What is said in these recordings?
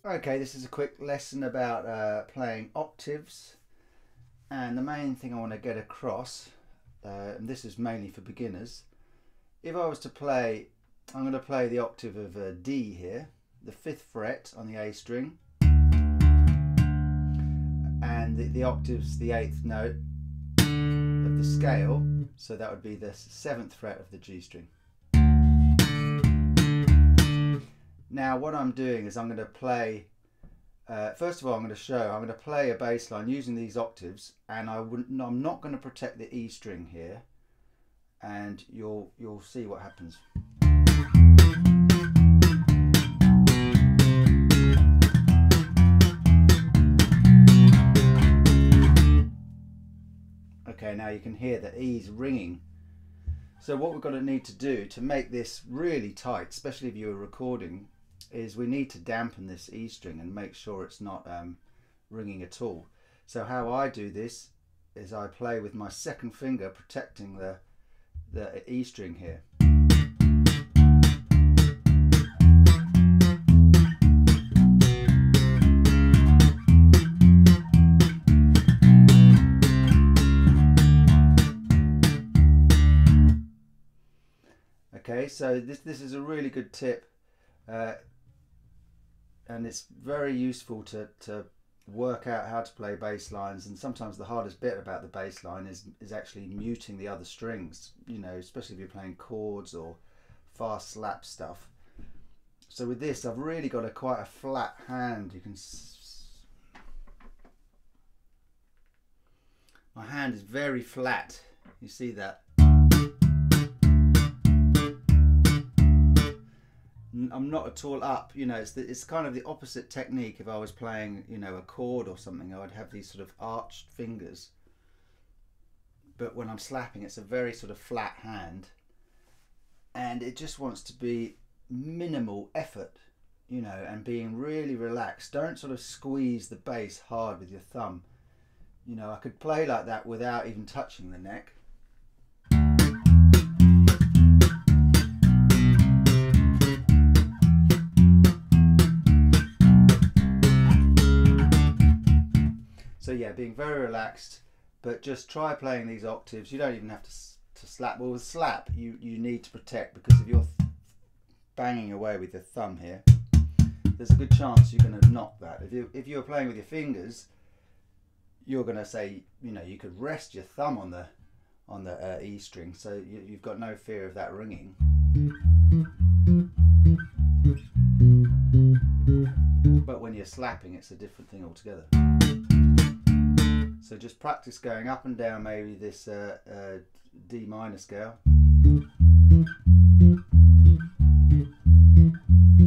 Okay, this is a quick lesson about playing octaves, and the main thing I want to get across, and this is mainly for beginners, if I was to play, I'm going to play the octave of D here, the 5th fret on the A string, and the octave's the 8th note of the scale, so that would be the 7th fret of the G string. Now what I'm doing is I'm going to play, first of all I'm going to play a bass line using these octaves, and I'm not going to protect the E string here, and you'll see what happens. Okay, now you can hear the E's ringing. So what we're going to need to do to make this really tight, especially if you're recording, is we need to dampen this E string and make sure it's not ringing at all. So how I do this is I play with my second finger protecting the E string here. Okay, so this is a really good tip, and it's very useful to work out how to play bass lines. And sometimes the hardest bit about the bass line is actually muting the other strings, you know, especially if you're playing chords or fast slap stuff. So with this, I've really got quite a flat hand. You can my hand is very flat, you see that? I'm not at all up, you know, it's kind of the opposite technique. If I was playing, you know, a chord or something, I would have these sort of arched fingers. But when I'm slapping, it's a very sort of flat hand. And it just wants to be minimal effort, you know, and being really relaxed. Don't sort of squeeze the bass hard with your thumb. You know, I could play like that without even touching the neck. So yeah, being very relaxed, but just try playing these octaves. You don't even have to slap. Well, with slap, you need to protect, because if you're banging away with your thumb here, there's a good chance you're going to knock that. If you're playing with your fingers, you're going to say, you know, you could rest your thumb on the E string, so you've got no fear of that ringing. But when you're slapping, it's a different thing altogether. So just practice going up and down maybe this D minor scale.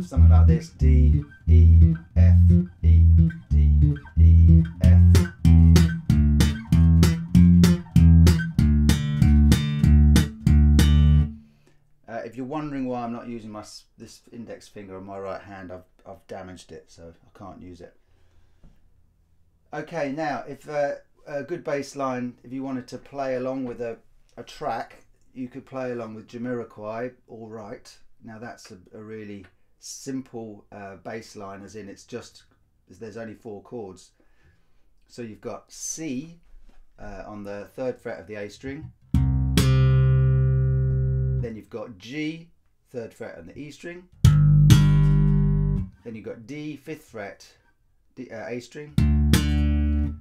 Something like this: D, E, F, E, D, E, F. If you're wondering why I'm not using this index finger on my right hand, I've damaged it, so I can't use it. Okay, now if a good bass line, if you wanted to play along with a track, you could play along with Jamiroquai Alright. Now that's a really simple bass line, as in there's only 4 chords. So you've got C on the 3rd fret of the A string, then you've got G, 3rd fret on the E string, then you've got D, 5th fret, A string,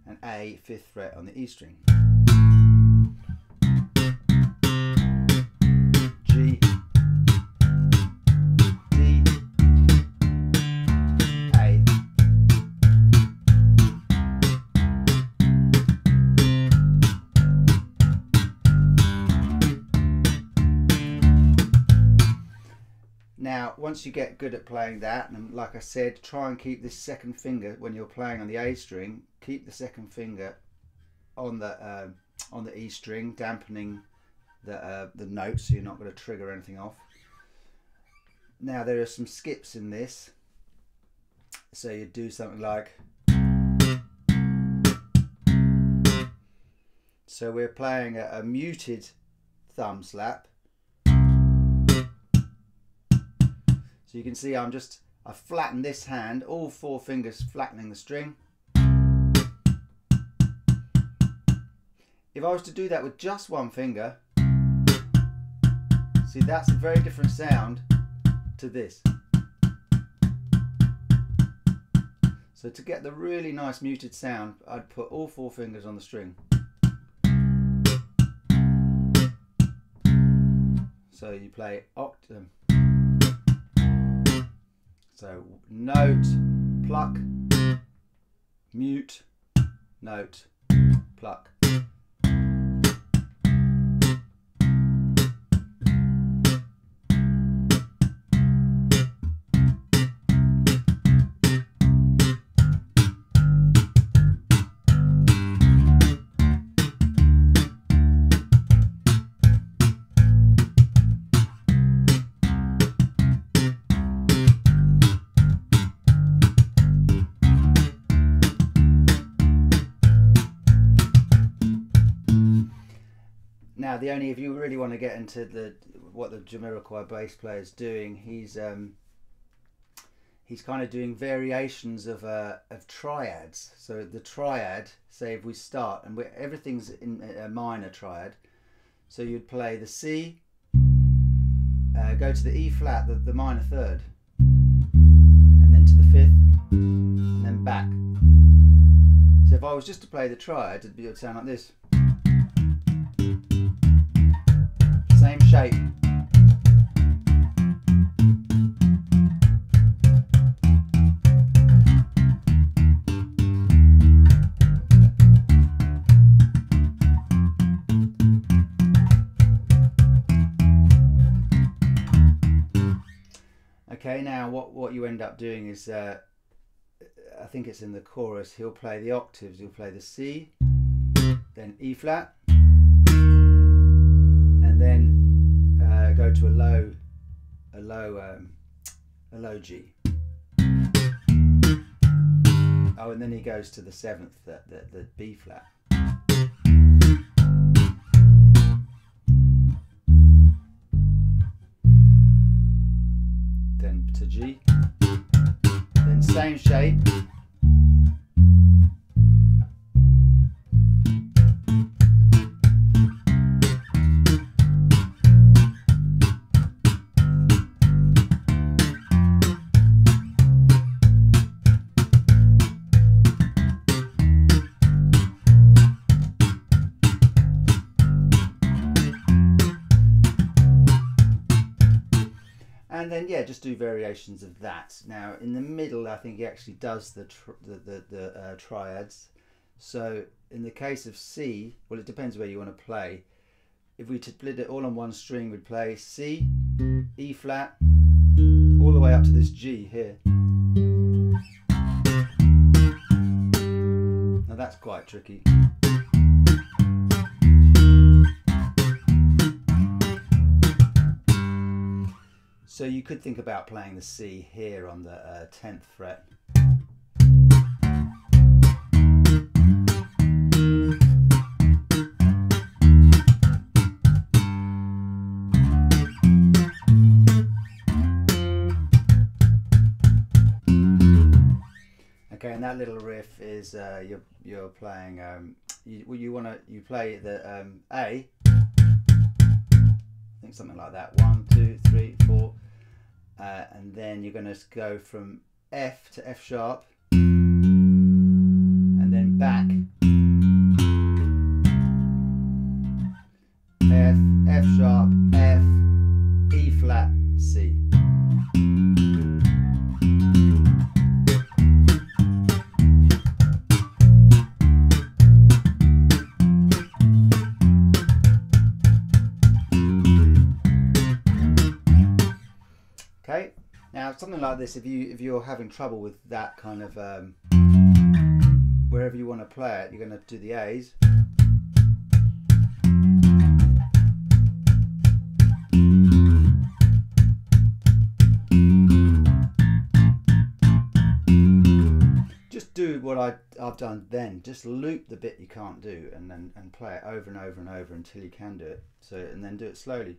and A, 5th fret on the E string. G, D, A. Now, once you get good at playing that, and like I said, try and keep this second finger, when you're playing on the A string, keep the second finger on the E string, dampening the notes, so you're not going to trigger anything off. Now there are some skips in this, so you do something like. So we're playing a muted thumb slap. So you can see I'm I flatten this hand, all 4 fingers flattening the string. If I was to do that with just 1 finger, see, that's a very different sound to this. So to get the really nice muted sound, I'd put all 4 fingers on the string. So you play octave. So note, pluck, mute, note, pluck. Now, if you really want to get into what the Jamiroquai bass player is doing, he's kind of doing variations of triads. So the triad, say if we start and everything's in a minor triad, so you'd play the C, go to the E flat, the minor third, and then to the 5th, and then back. So if I was just to play the triad, it would sound like this. Same shape. Okay, now what you end up doing is, I think it's in the chorus, he'll play the octaves, he'll play the C, then E flat, and then go to a low G. Oh, and then he goes to the 7th, the B flat. Then to G. Then same shape. And then yeah, just do variations of that. Now in the middle, I think he actually does the triads. So in the case of C, well, it depends where you want to play. If we split it all on one string, we'd play C, E flat, all the way up to this G here. Now that's quite tricky. So you could think about playing the C here on the 10th fret. Okay, and that little riff is you're playing. You play the A. I think something like that. 1, 2, 3, 4. And then you're going to go from F to F sharp, and then back, F, F sharp, F, E flat, C. Okay, now something like this, if you're having trouble with that kind of wherever you want to play it, you're going to do the A's. Just do what I've done then. Just loop the bit you can't do, and play it over and over and over until you can do it. So, and then do it slowly.